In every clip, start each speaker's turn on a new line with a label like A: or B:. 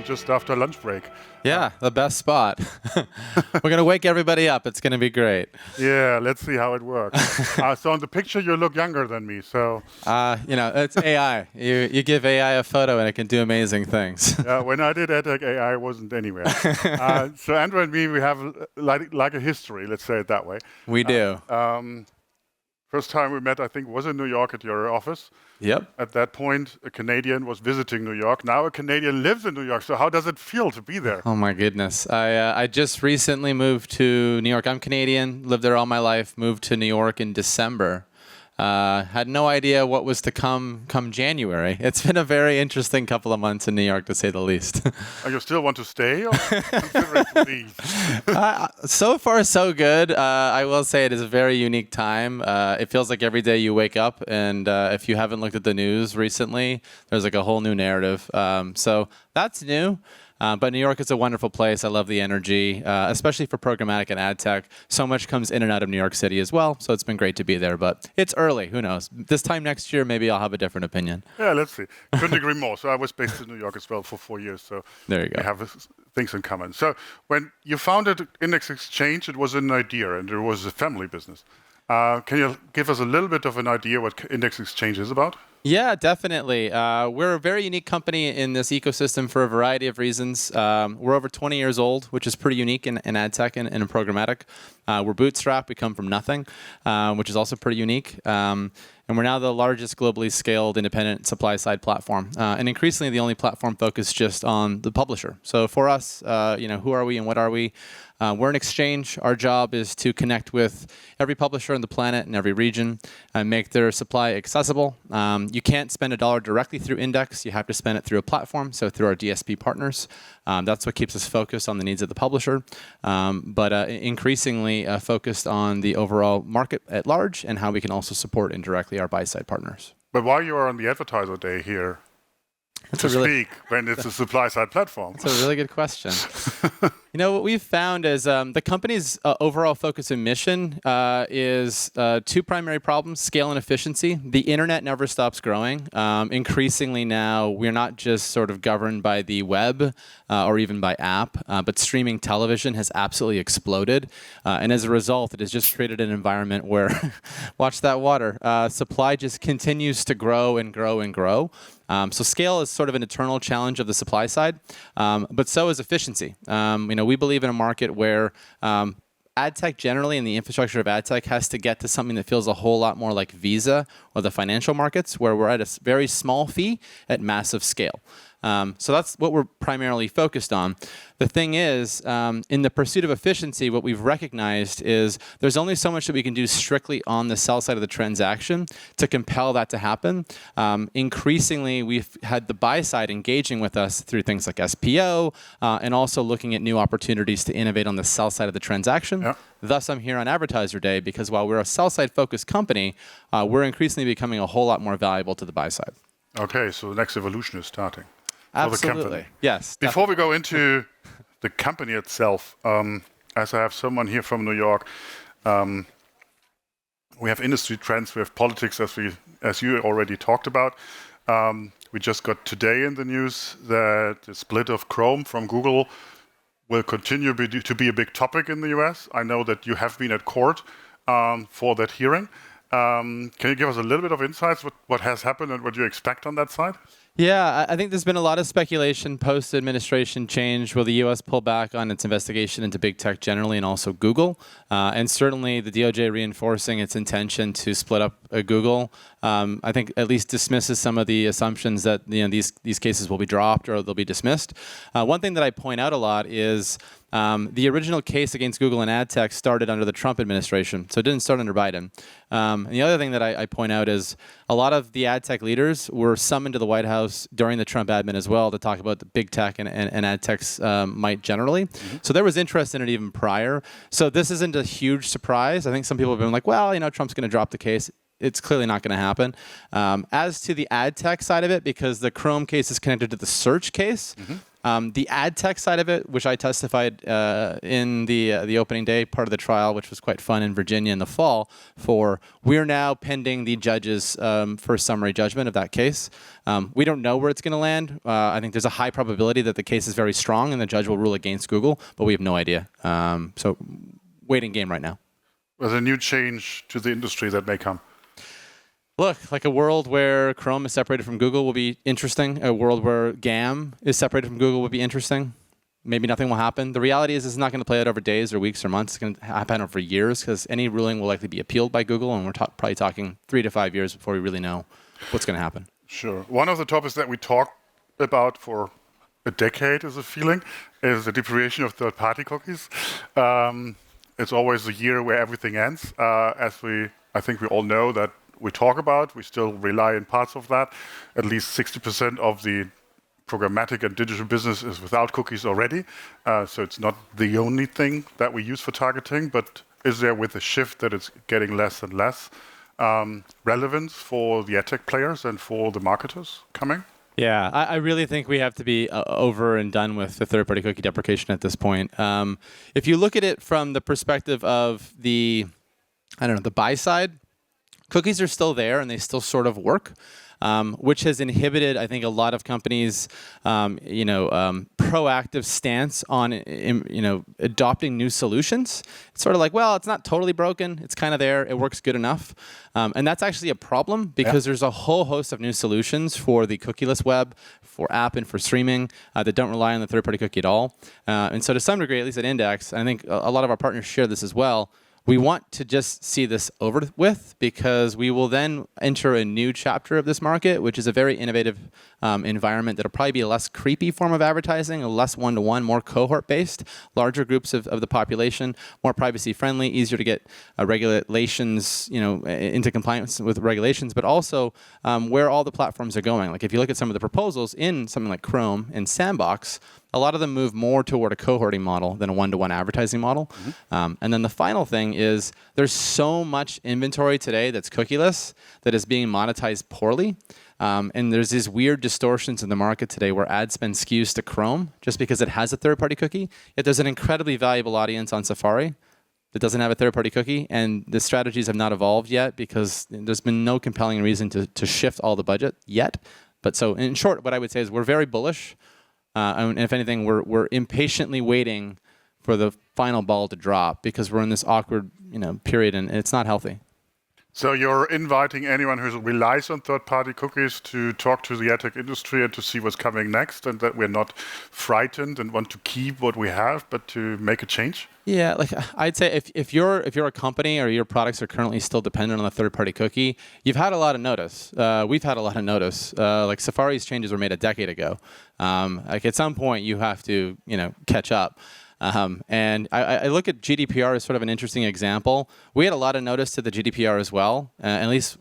A: just after lunch break.
B: Yeah, the best spot. We're going to wake everybody up. It's going to be great.
A: Yeah, let's see how it works. So in the picture, you look younger than me. So
B: it's AI. You give AI a photo and it can do amazing things.
A: when I did AdTech, AI wasn't anywhere. So Andrew and me, we have like a history, let's say it that way.
B: We do.
A: First time we met, I think, was in New York at your office.
B: Yep.
A: At that point, a Canadian was visiting New York. Now a Canadian lives in New York. So how does it feel to be there?
B: Oh my goodness. I just recently moved to New York. I'm Canadian, lived there all my life, moved to New York in December. Had no idea what was to come January. It's been a very interesting couple of months in New York, to say the least.
A: You still want to stay or considering to leave?
B: So far, so good. I will say it is a very unique time. It feels like every day you wake up, and if you haven't looked at the news recently, there's like a whole new narrative. So that's new. But New York is a wonderful place. I love the energy, especially for programmatic and ad tech. So much comes in and out of New York City as well. So it's been great to be there. But it's early. Who knows? This time next year, maybe I'll have a different opinion.
A: Yeah, let's see. Couldn't agree more. So I was based in New York as well for 4 years. So
B: there you go.
A: We have things in common. So when you founded Index Exchange, it was an idea and it was a family business. Can you give us a little bit of an idea what Index Exchange is about?
B: Yeah, definitely. We're a very unique company in this ecosystem for a variety of reasons. We're over 20 years old, which is pretty unique in ad tech and in programmatic. We're bootstrapped. We come from nothing, which is also pretty unique. And we're now the largest globally scaled independent supply-side platform, and increasingly the only platform focused just on the publisher. So for us, who are we and what are we? We're an exchange. Our job is to connect with every publisher on the planet in every region and make their supply accessible. You can't spend $1 directly through Index. You have to spend it through a platform, so through our DSP partners. That's what keeps us focused on the needs of the publisher, but increasingly focused on the overall market at large and how we can also support indirectly our buy-side partners.
A: But while you are on the advertiser day here, when it's a supply-side platform?
B: That's a really good question. What we've found is the company's overall focus and mission is two primary problems: scale and efficiency. The internet never stops growing. Increasingly now, we're not just sort of governed by the web or even by app, but streaming television has absolutely exploded. And as a result, it has just created an environment where, watch that water, supply just continues to grow and grow and grow. So scale is sort of an eternal challenge of the supply side, but so is efficiency. We believe in a market where ad tech generally and the infrastructure of ad tech has to get to something that feels a whole lot more like Visa or the financial markets, where we're at a very small fee at massive scale. So that's what we're primarily focused on. The thing is, in the pursuit of efficiency, what we've recognized is there's only so much that we can do strictly on the sell side of the transaction to compel that to happen. Increasingly, we've had the buy side engaging with us through things like SPO and also looking at new opportunities to innovate on the sell side of the transaction.
A: Yeah.
B: Thus, I'm here on Advertiser Day because while we're a sell-side focused company, we're increasingly becoming a whole lot more valuable to the buy side.
A: Okay, so the next evolution is starting.
B: Absolutely. Yes.
A: Before we go into the company itself, as I have someone here from New York, we have industry trends, we have politics, as you already talked about. We just got today in the news that the split of Chrome from Google will continue to be a big topic in the US. I know that you have been at court for that hearing. Can you give us a little bit of insights what has happened and what you expect on that side?
B: Yeah, I think there's been a lot of speculation post-administration change. Will the U.S. pull back on its investigation into big tech generally and also Google? And certainly the DOJ reinforcing its intention to split up Google, I think at least dismisses some of the assumptions that these cases will be dropped or they'll be dismissed. One thing that I point out a lot is the original case against Google and ad tech started under the Trump administration, so it didn't start under Biden. And the other thing that I point out is a lot of the ad tech leaders were summoned to the White House during the Trump admin as well to talk about the big tech and ad tech's might generally. Mm-hmm. So there was interest in it even prior. So this isn't a huge surprise. I think some people have been like, well, Trump's going to drop the case. It's clearly not going to happen. As to the ad tech side of it, because the Chrome case is connected to the search case, mm-hmm. The ad tech side of it, which I testified in the opening day part of the trial, which was quite fun in Virginia in the fall, we're now pending the judge's first summary judgment of that case. We don't know where it's going to land. I think there's a high probability that the case is very strong and the judge will rule against Google, but we have no idea. So waiting game right now.
A: There's a new change to the industry that may come.
B: Look, like a world where Chrome is separated from Google will be interesting. A world where GAM is separated from Google would be interesting. Maybe nothing will happen. The reality is it's not going to play out over days or weeks or months. It's going to happen over years because any ruling will likely be appealed by Google, and we're probably talking 3 to 5 years before we really know what's going to happen.
A: Sure. One of the topics that we talked about for a decade, is a feeling, is the depreciation of third-party cookies. It's always the year where everything ends. I think we all know that we talk about, we still rely in parts of that. At least 60% of the programmatic and digital business is without cookies already. So it's not the only thing that we use for targeting, but is there with the shift that it's getting less and less relevance for the AdTech players and for the marketers coming?
B: Yeah, I really think we have to be over and done with the third-party cookie deprecation at this point. If you look at it from the perspective of the buy side, cookies are still there and they still sort of work, which has inhibited, I think, a lot of companies' proactive stance on adopting new solutions. It's sort of like, well, it's not totally broken. It's kind of there. It works good enough. And that's actually a problem because there's a whole host of new solutions for the cookieless web, for app and for streaming that don't rely on the third-party cookie at all. And so to some degree, at least at Index, I think a lot of our partners share this as well, we want to just see this over with because we will then enter a new chapter of this market, which is a very innovative environment that'll probably be a less creepy form of advertising, a less one-to-one, more cohort-based, larger groups of the population, more privacy-friendly, easier to get regulations, into compliance with regulations, but also where all the platforms are going. Like if you look at some of the proposals in something like Chrome and Sandbox, a lot of them move more toward a cohorting model than a one-to-one advertising model. Mm-hmm. And then the final thing is there's so much inventory today that's cookieless that is being monetized poorly. And there's these weird distortions in the market today where ad spend skews to Chrome just because it has a third-party cookie. Yet there's an incredibly valuable audience on Safari that doesn't have a third-party cookie. And the strategies have not evolved yet because there's been no compelling reason to shift all the budget yet. But so in short, what I would say is we're very bullish. And if anything, we're impatiently waiting for the final ball to drop because we're in this awkward, period, and it's not healthy.
A: So you're inviting anyone who relies on third-party cookies to talk to the AdTech industry and to see what's coming next, and that we're not frightened and want to keep what we have, but to make a change?
B: Yeah, like I'd say if you're a company or your products are currently still dependent on the third-party cookie, you've had a lot of notice. We've had a lot of notice. Like Safari's changes were made a decade ago. Like at some point you have to, catch up. And I look at GDPR as sort of an interesting example. We had a lot of notice to the GDPR as well. At least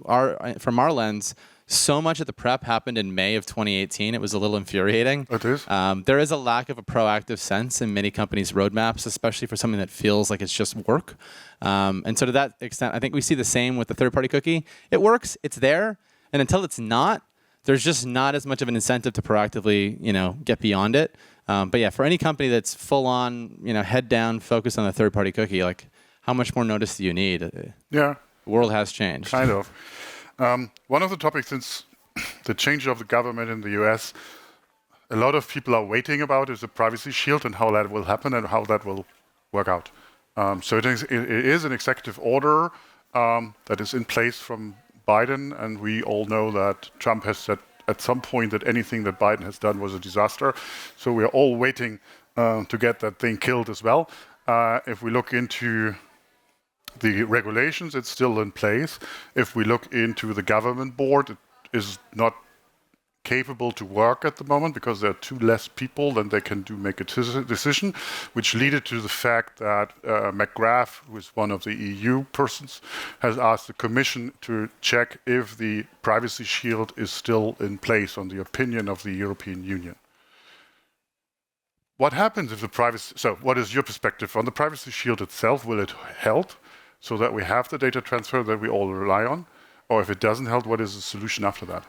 B: from our lens, so much of the prep happened in May of 2018. It was a little infuriating.
A: It is.
B: There is a lack of a proactive sense in many companies' roadmaps, especially for something that feels like it's just work. And so to that extent, I think we see the same with the third-party cookie. It works. It's there. And until it's not, there's just not as much of an incentive to proactively, get beyond it. But yeah, for any company that's full on, head down, focused on the third-party cookie, like how much more notice do you need?
A: Yeah.
B: The world has changed.
A: Kind of. One of the topics since the change of the government in the US, a lot of people are waiting about is the privacy shield and how that will happen and how that will work out. So it is an executive order that is in place from Biden, and we all know that Trump has said at some point that anything that Biden has done was a disaster. So we're all waiting to get that thing killed as well. If we look into the regulations, it's still in place. If we look into the government board, it is not capable to work at the moment because there are 2 less people than they can make a decision, which led to the fact that McGrath, who is one of the EU persons, has asked the Commission to check if the privacy shield is still in place on the opinion of the European Union. What happens if the privacy... So what is your perspective on the privacy shield itself? Will it help so that we have the data transfer that we all rely on? Or if it doesn't help, what is the solution after that?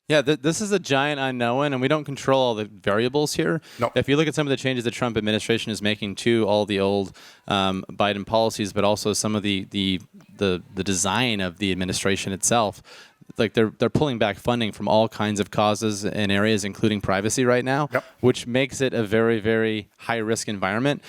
B: Yeah, this is a giant unknown, and we don't control all the variables here.
A: No.
B: If you look at some of the changes the Trump administration is making to all the old Biden policies, but also some of the design of the administration itself, like they're pulling back funding from all kinds of causes and areas, including privacy right now,
A: Yep.
B: which makes it a very, very high risk environment.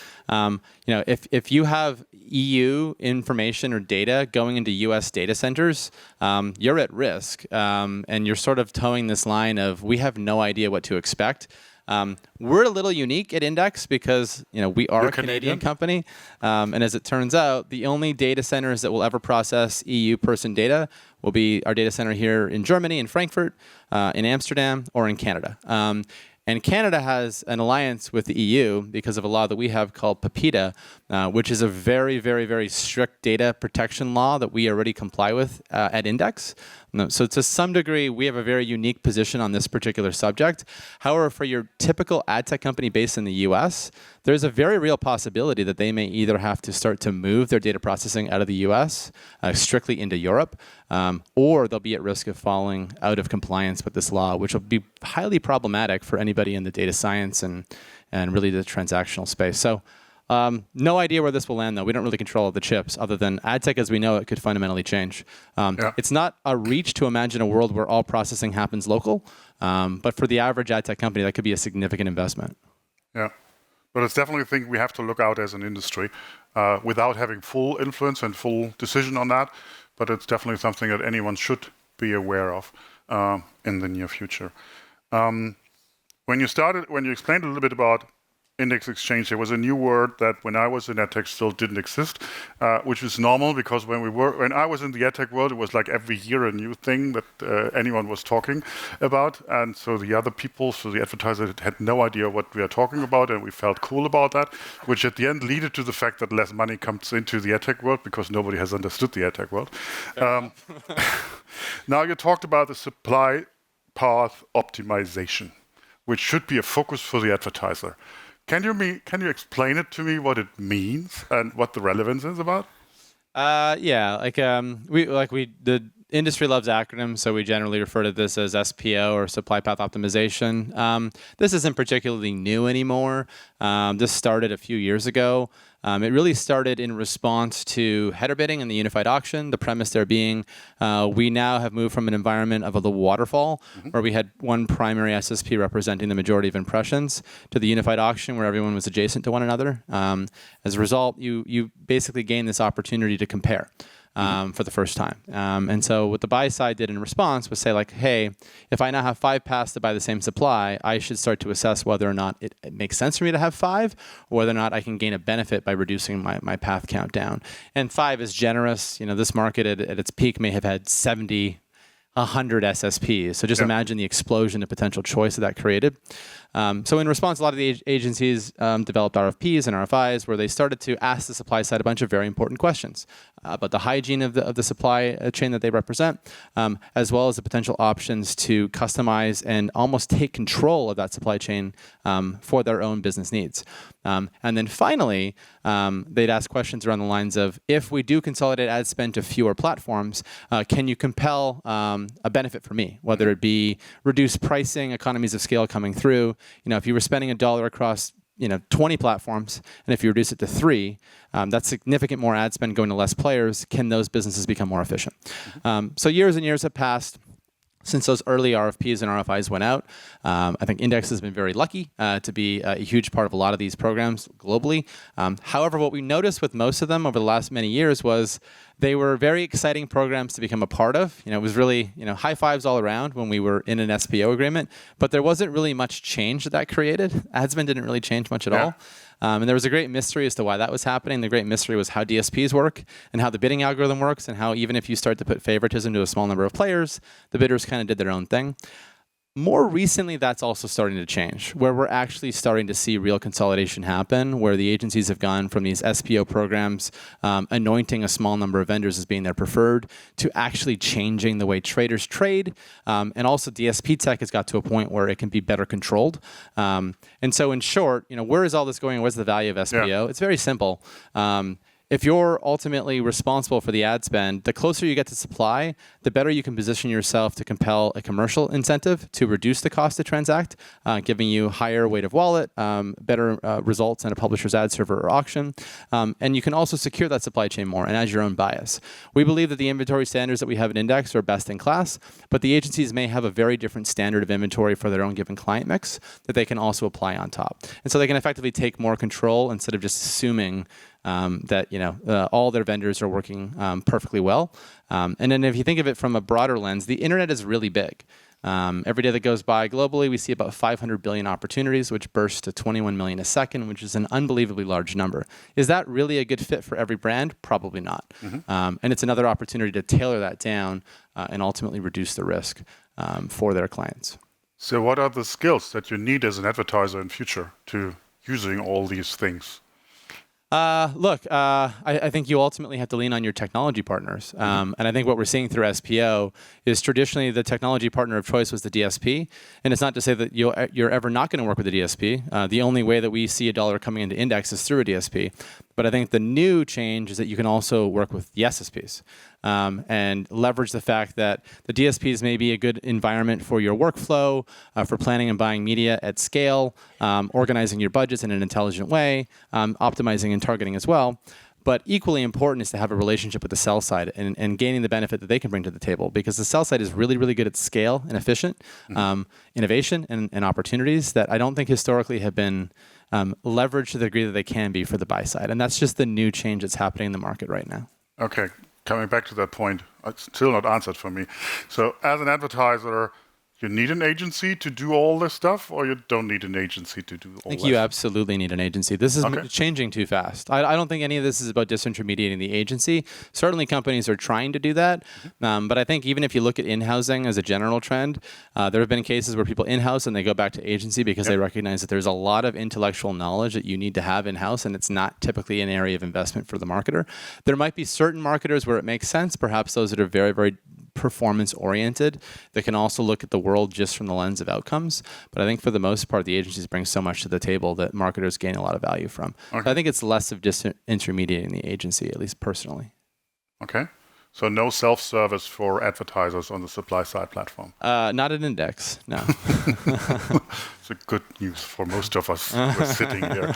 B: If you have EU information or data going into US data centers, you're at risk, and you're sort of towing this line of we have no idea what to expect. We're a little unique at Index because we are a Canadian company, and as it turns out, the only data centers that will ever process EU person data will be our data center here in Germany, in Frankfurt, in Amsterdam, or in Canada. And Canada has an alliance with the EU because of a law that we have called PIPEDA, which is a very, very, very strict data protection law that we already comply with at Index. So to some degree, we have a very unique position on this particular subject. However, for your typical ad tech company based in the US, there's a very real possibility that they may either have to start to move their data processing out of the US strictly into Europe, or they'll be at risk of falling out of compliance with this law, which will be highly problematic for anybody in the data science and really the transactional space. So no idea where this will land, though. We don't really control the chips, other than ad tech as we know it could fundamentally change. It's not a reach to imagine a world where all processing happens local, but for the average ad tech company, that could be a significant investment.
A: Yeah, but it's definitely a thing we have to look out as an industry without having full influence and full decision on that. But it's definitely something that anyone should be aware of in the near future. When you explained a little bit about index exchange, there was a new word that when I was in AdTech still didn't exist, which is normal because when I was in the AdTech world, it was like every year a new thing that anyone was talking about. And so the other people, so the advertisers had no idea what we are talking about, and we felt cool about that, which at the end led to the fact that less money comes into the AdTech world because nobody has understood the AdTech world. Now you talked about the supply path optimization, which should be a focus for the advertiser. Can you explain it to me what it means and what the relevance is about?
B: The industry loves acronyms, so we generally refer to this as SPO or supply path optimization. This isn't particularly new anymore. This started a few years ago. It really started in response to header bidding and the unified auction. The premise there being we now have moved from an environment of the waterfall, where we had one primary SSP representing the majority of impressions, to the unified auction where everyone was adjacent to one another. As a result, you basically gain this opportunity to compare. For the first time. And so what the buy side did in response was say like, hey, if I now have 5 paths to buy the same supply, I should start to assess whether or not it makes sense for me to have 5, or whether or not I can gain a benefit by reducing my path count down. And 5 is generous. This market at its peak may have had 70, 100 SSPs. So just imagine the explosion of potential choice that created. So in response, a lot of the agencies developed RFPs and RFIs where they started to ask the supply side a bunch of very important questions about the hygiene of the supply chain that they represent, as well as the potential options to customize and almost take control of that supply chain for their own business needs. And then finally, they'd ask questions around the lines of, if we do consolidate ad spend to fewer platforms, can you compel a benefit for me, whether it be reduced pricing, economies of scale coming through. If you were spending $1 across 20 platforms, and if you reduce it to 3, that's significant more ad spend going to less players. Can those businesses become more efficient? So years and years have passed since those early RFPs and RFIs went out. I think Index has been very lucky to be a huge part of a lot of these programs globally. However, what we noticed with most of them over the last many years was they were very exciting programs to become a part of. It was really, high fives all around when we were in an SPO agreement, but there wasn't really much change that created. Ad spend didn't really change much at all. And there was a great mystery as to why that was happening. The great mystery was how DSPs work and how the bidding algorithm works, and how even if you start to put favoritism to a small number of players, the bidders kind of did their own thing. More recently, that's also starting to change, where we're actually starting to see real consolidation happen, where the agencies have gone from these SPO programs, anointing a small number of vendors as being their preferred, to actually changing the way traders trade. And also DSP tech has got to a point where it can be better controlled. And so in short, where is all this going? What's the value of SPO? It's very simple. if you're ultimately responsible for the ad spend, the closer you get to supply, the better you can position yourself to compel a commercial incentive to reduce the cost to transact, giving you higher weight of wallet, better results in a publisher's ad server or auction. And you can also secure that supply chain more and add your own bias. We believe that the inventory standards that we have at Index are best in class, but the agencies may have a very different standard of inventory for their own given client mix that they can also apply on top. And so they can effectively take more control instead of just assuming that all their vendors are working perfectly well. And then if you think of it from a broader lens, the internet is really big. Every day that goes by globally, we see about 500 billion opportunities, which burst to 21 million a second, which is an unbelievably large number. Is that really a good fit for every brand? Probably not. And it's another opportunity to tailor that down and ultimately reduce the risk for their clients.
A: So what are the skills that you need as an advertiser in future to using all these things?
B: I think you ultimately have to lean on your technology partners. And I think what we're seeing through SPO is traditionally the technology partner of choice was the DSP. And it's not to say that you're ever not going to work with a DSP. The only way that we see a dollar coming into Index is through a DSP. But I think the new change is that you can also work with the SSPs and leverage the fact that the DSPs may be a good environment for your workflow, for planning and buying media at scale, organizing your budgets in an intelligent way, optimizing and targeting as well. But equally important is to have a relationship with the sell side and gaining the benefit that they can bring to the table, because the sell side is really, really good at scale and efficient innovation and opportunities that I don't think historically have been leveraged to the degree that they can be for the buy side. And that's just the new change that's happening in the market right now.
A: Okay, coming back to that point, it's still not answered for me. So as an advertiser, you need an agency to do all this stuff, or you don't need an agency to do all that?
B: I think you absolutely need an agency. This is changing too fast. I don't think any of this is about disintermediating the agency. Certainly companies are trying to do that. But I think even if you look at in-housing as a general trend, there have been cases where people in-house and they go back to agency because they recognize that there's a lot of intellectual knowledge that you need to have in-house, and it's not typically an area of investment for the marketer. There might be certain marketers where it makes sense, perhaps those that are very, very performance-oriented that can also look at the world just from the lens of outcomes. But I think for the most part, the agencies bring so much to the table that marketers gain a lot of value from. So I think it's less of just intermediating the agency, at least personally.
A: Okay. So no self-service for advertisers on the supply-side platform?
B: Not at Index, no.
A: It's a good news for most of us who are sitting here.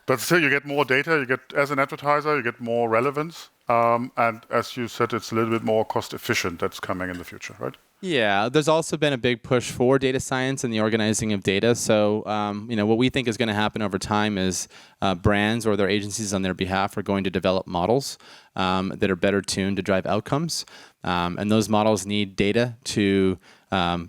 A: But still, you get more data. As an advertiser, you get more relevance. And as you said, it's a little bit more cost efficient that's coming in the future, right?
B: Yeah, there's also been a big push for data science and the organizing of data. So, what we think is going to happen over time is brands or their agencies on their behalf are going to develop models that are better tuned to drive outcomes. And those models need data to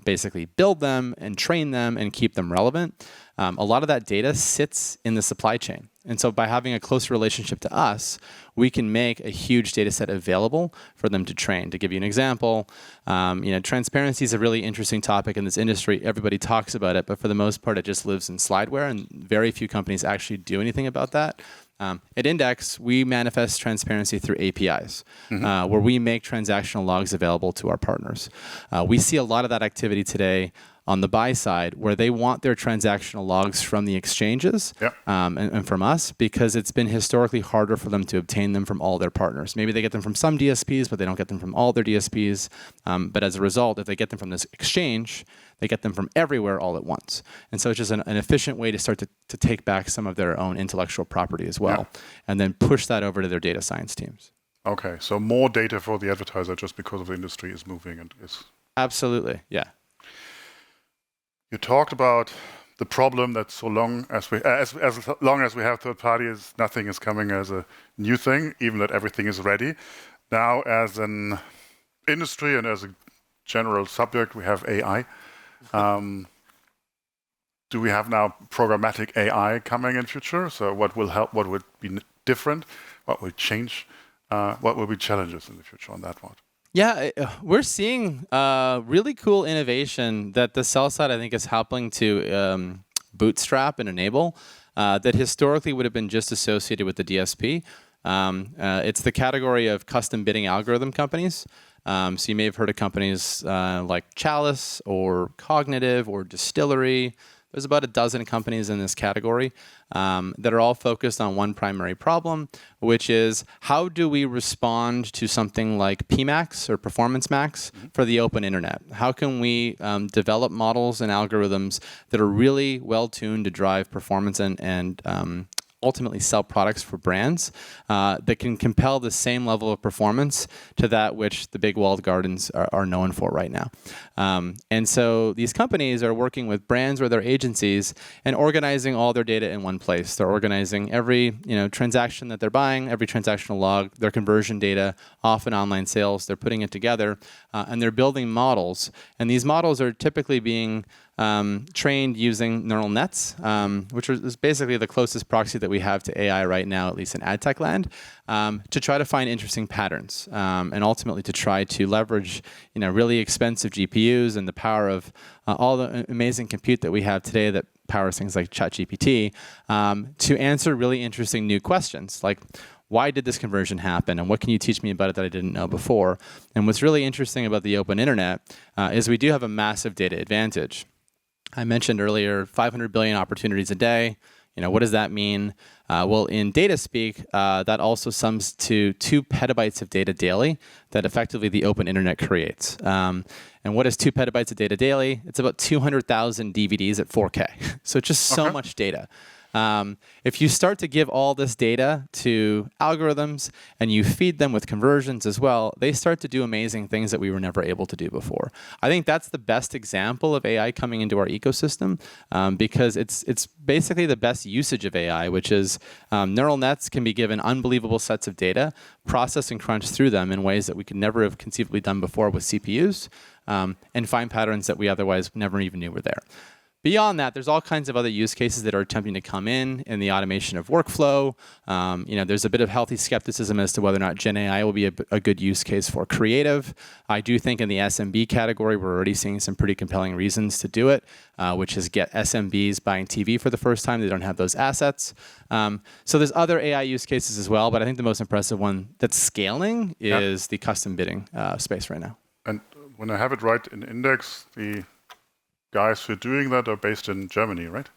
B: basically build them and train them and keep them relevant. A lot of that data sits in the supply chain. And so by having a close relationship to us, we can make a huge data set available for them to train. To give you an example, transparency is a really interesting topic in this industry. Everybody talks about it, but for the most part, it just lives in slideware, and very few companies actually do anything about that. At Index, we manifest transparency through APIs, where we make transactional logs available to our partners. We see a lot of that activity today on the buy side, where they want their transactional logs from the exchanges and from us, because it's been historically harder for them to obtain them from all their partners. Maybe they get them from some DSPs, but they don't get them from all their DSPs. But as a result, if they get them from this exchange, they get them from everywhere all at once. And so it's just an efficient way to start to take back some of their own intellectual property as well, and then push that over to their data science teams. Okay, so more data for the advertiser just because of the industry is moving and is... Absolutely, yeah. You talked about the problem that so long as we as long as we have third parties, nothing is coming as a new thing, even that everything is ready. Now, as an industry and as a general subject, we have AI. Do we have now programmatic AI coming in future? So what will help? What would be different? What will change? What will be challenges in the future on that one? Yeah, we're seeing really cool innovation that the sell side, I think, is helping to bootstrap and enable that historically would have been just associated with the DSP. It's the category of custom bidding algorithm companies. So you may have heard of companies like Chalice or Cognitive or Distillery, There's about a dozen companies in this category that are all focused on one primary problem, which is how do we respond to something like PMax or Performance Max for the open internet? How can we develop models and algorithms that are really well tuned to drive performance and ultimately sell products for brands that can compel the same level of performance to that which the big walled gardens are known for right now. And so these companies are working with brands or their agencies and organizing all their data in one place. They're organizing every transaction that they're buying, every transactional log, their conversion data, often online sales. They're putting it together and they're building models. And these models are typically being trained using neural nets, which is basically the closest proxy that we have to AI right now, at least in ad tech land, to try to find interesting patterns and ultimately to try to leverage really expensive GPUs and the power of all the amazing compute that we have today that powers things like ChatGPT to answer really interesting new questions like, why did this conversion happen, and what can you teach me about it that I didn't know before? And what's really interesting about the open internet is we do have a massive data advantage. I mentioned earlier 500 billion opportunities a day. What does that mean? Well, in data speak, that also sums to 2 petabytes of data daily that effectively the open internet creates. And what is 2 petabytes of data daily? It's about 200,000 DVDs at 4K. So it's just so much data. If you start to give all this data to algorithms and you feed them with conversions as well, they start to do amazing things that we were never able to do before. I think that's the best example of AI coming into our ecosystem because it's basically the best usage of AI, which is neural nets can be given unbelievable sets of data, process and crunch through them in ways that we could never have conceivably done before with CPUs, and find patterns that we otherwise never even knew were there. Beyond that, there's all kinds of other use cases that are attempting to come in the automation of workflow. There's a bit of healthy skepticism as to whether or not Gen AI will be a good use case for creative. I do think in the SMB category, we're already seeing some pretty compelling reasons to do it, which is get SMBs buying TV for the first time. They don't have those assets. So there's other AI use cases as well, but I think the most impressive one that's scaling is the custom bidding space right now.
A: And when I have it right in index, the guys who are doing that are based in Germany, right?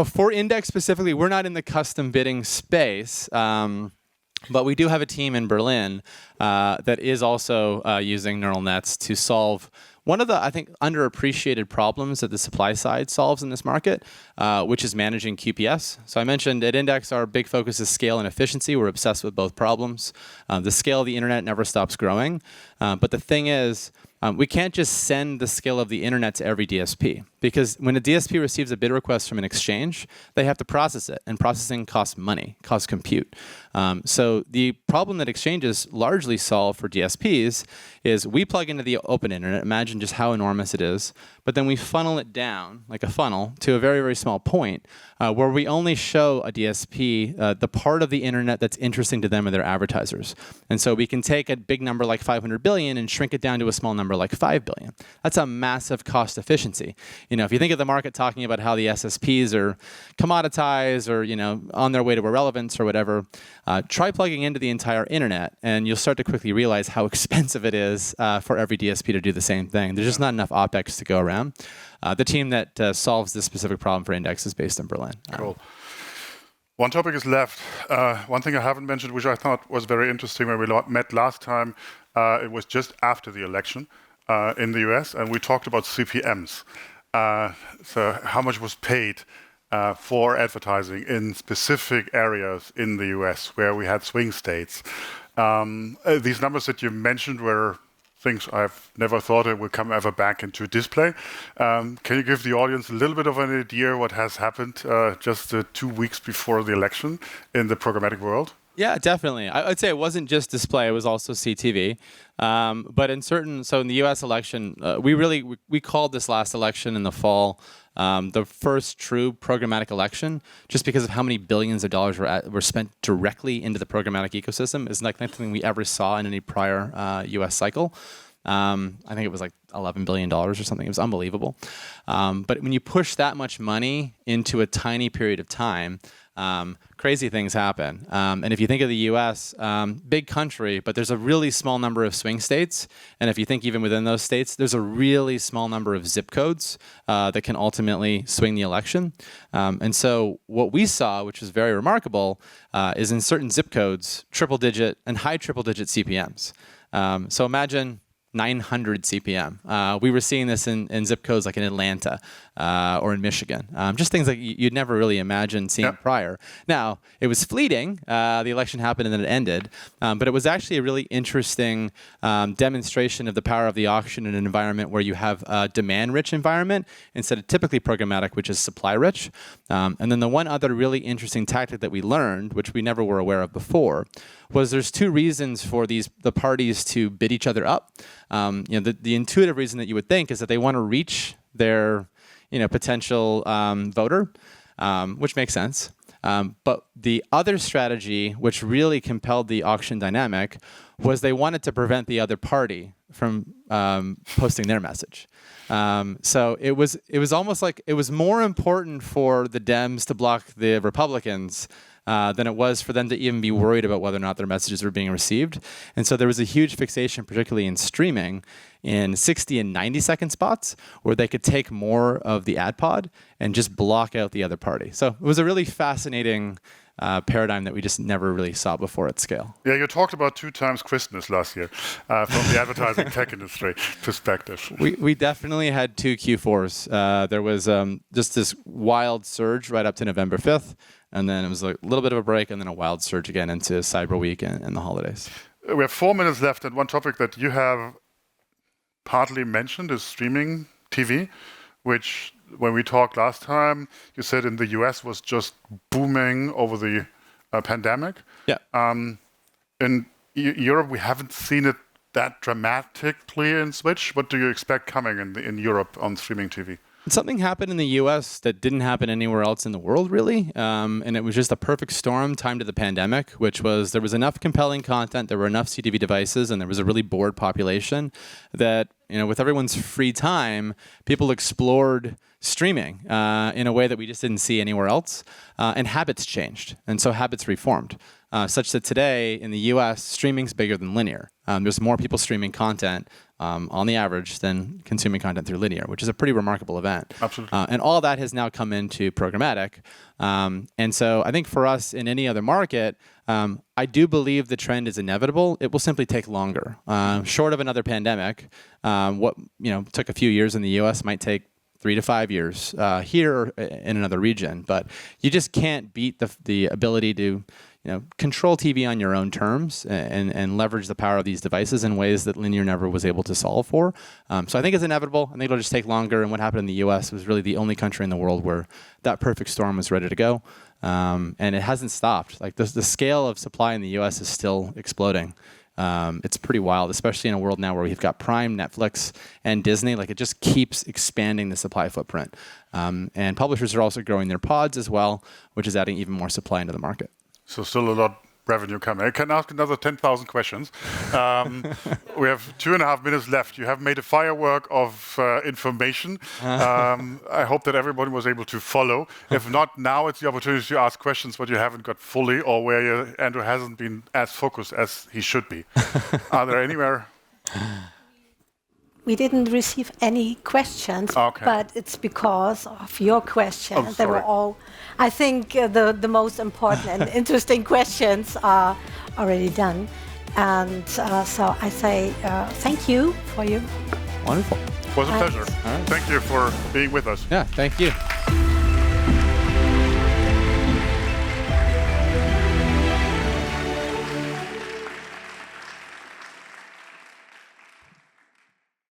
B: For index specifically, we're not in the custom bidding space, but we do have a team in Berlin that is also using neural nets to solve one of the, I think, underappreciated problems that the supply side solves in this market, which is managing QPS. So I mentioned at Index, our big focus is scale and efficiency. We're obsessed with both problems. The scale of the internet never stops growing. But the thing is, we can't just send the scale of the internet to every DSP, because when a DSP receives a bid request from an exchange, they have to process it, and processing costs money, costs compute. So the problem that exchanges largely solve for DSPs is we plug into the open internet, imagine just how enormous it is, but then we funnel it down, like a funnel, to a very, very small point where we only show a DSP the part of the internet that's interesting to them and their advertisers. And so we can take a big number like 500 billion and shrink it down to a small number like 5 billion. That's a massive cost efficiency. If you think of the market talking about how the SSPs are commoditized or, on their way to irrelevance or whatever, try plugging into the entire internet and you'll start to quickly realize how expensive it is for every DSP to do the same thing. There's just not enough OpEx to go around. The team that solves this specific problem for Index is based in Berlin.
A: Cool. One topic is left. One thing I haven't mentioned, which I thought was very interesting when we met last time, it was just after the election in the US, and we talked about CPMs. So how much was paid for advertising in specific areas in the US where we had swing states. These numbers that you mentioned were things I've never thought it would come ever back into display. Can you give the audience a little bit of an idea what has happened just 2 weeks before the election in the programmatic world?
B: Yeah, definitely. I'd say it wasn't just display; it was also CTV. But in the U.S. election, we called this last election in the fall the first true programmatic election, just because of how many billions of dollars were spent directly into the programmatic ecosystem. It's like nothing we ever saw in any prior U.S. cycle. I think it was like $11 billion or something. It was unbelievable. But when you push that much money into a tiny period of time, crazy things happen. And if you think of the U.S., big country, but there's a really small number of swing states. And if you think even within those states, there's a really small number of zip codes that can ultimately swing the election. And so what we saw, which was very remarkable, is in certain zip codes, triple-digit and high triple-digit CPMs. So imagine 900 CPM. We were seeing this in zip codes like in Atlanta or in Michigan. Just things like you'd never really imagine seeing prior. Now, it was fleeting. The election happened and then it ended. But it was actually a really interesting demonstration of the power of the auction in an environment where you have a demand-rich environment instead of typically programmatic, which is supply-rich. And then the one other really interesting tactic that we learned, which we never were aware of before, was there's two reasons for the parties to bid each other up. The intuitive reason that you would think is that they want to reach their potential voter, which makes sense. But the other strategy, which really compelled the auction dynamic, was they wanted to prevent the other party from posting their message. So it was almost like it was more important for the Dems to block the Republicans than it was for them to even be worried about whether or not their messages were being received. And so there was a huge fixation, particularly in streaming, in 60 and 90-second spots where they could take more of the ad pod and just block out the other party. So it was a really fascinating paradigm that we just never really saw before at scale.
A: Yeah, you talked about 2 times Christmas last year from the advertising tech industry perspective.
B: We definitely had 2 Q4s. There was just this wild surge right up to November 5th. And then it was a little bit of a break and then a wild surge again into Cyber Week and the holidays.
A: We have 4 minutes left, and one topic that you have partly mentioned is streaming TV, which when we talked last time, you said in the US was just booming over the pandemic.
B: Yeah.
A: In Europe, we haven't seen it that dramatically in Switch. What do you expect coming in Europe on streaming TV?
B: Something happened in the U.S. that didn't happen anywhere else in the world, really. And it was just a perfect storm timed to the pandemic, which was there was enough compelling content, there were enough CTV devices, and there was a really bored population that, with everyone's free time, people explored streaming in a way that we just didn't see anywhere else. And habits changed. And so habits reformed. Such that today in the U.S., streaming's bigger than linear. There's more people streaming content on the average than consuming content through linear, which is a pretty remarkable event.
A: Absolutely.
B: And all that has now come into programmatic. And so I think for us in any other market, I do believe the trend is inevitable. It will simply take longer. Short of another pandemic, what took a few years in the U.S. might take 3 to 5 years here or in another region. But you just can't beat the ability to control TV on your own terms and leverage the power of these devices in ways that linear never was able to solve for. So I think it's inevitable. I think it'll just take longer. And what happened in the U.S. was really the only country in the world where that perfect storm was ready to go. And it hasn't stopped. Like the scale of supply in the U.S. is still exploding. It's pretty wild, especially in a world now where we've got Prime, Netflix, and Disney. Like it just keeps expanding the supply footprint. And publishers are also growing their pods as well, which is adding even more supply into the market. So
A: still a lot of revenue coming. I can ask another 10,000 questions. We have 2.5 minutes left. You have made a firework of information. I hope that everybody was able to follow. If not, now it's the opportunity to ask questions what you haven't got fully or where Andrew hasn't been as focused as he should be. Are there anywhere?
C: We didn't receive any questions, but it's because of your questions. They were all, I think, the most important and interesting questions are already done. And so I say thank you for you.
B: Wonderful.
A: It was a pleasure.
B: Right.
A: Thank you for being with us.
B: Yeah, thank you.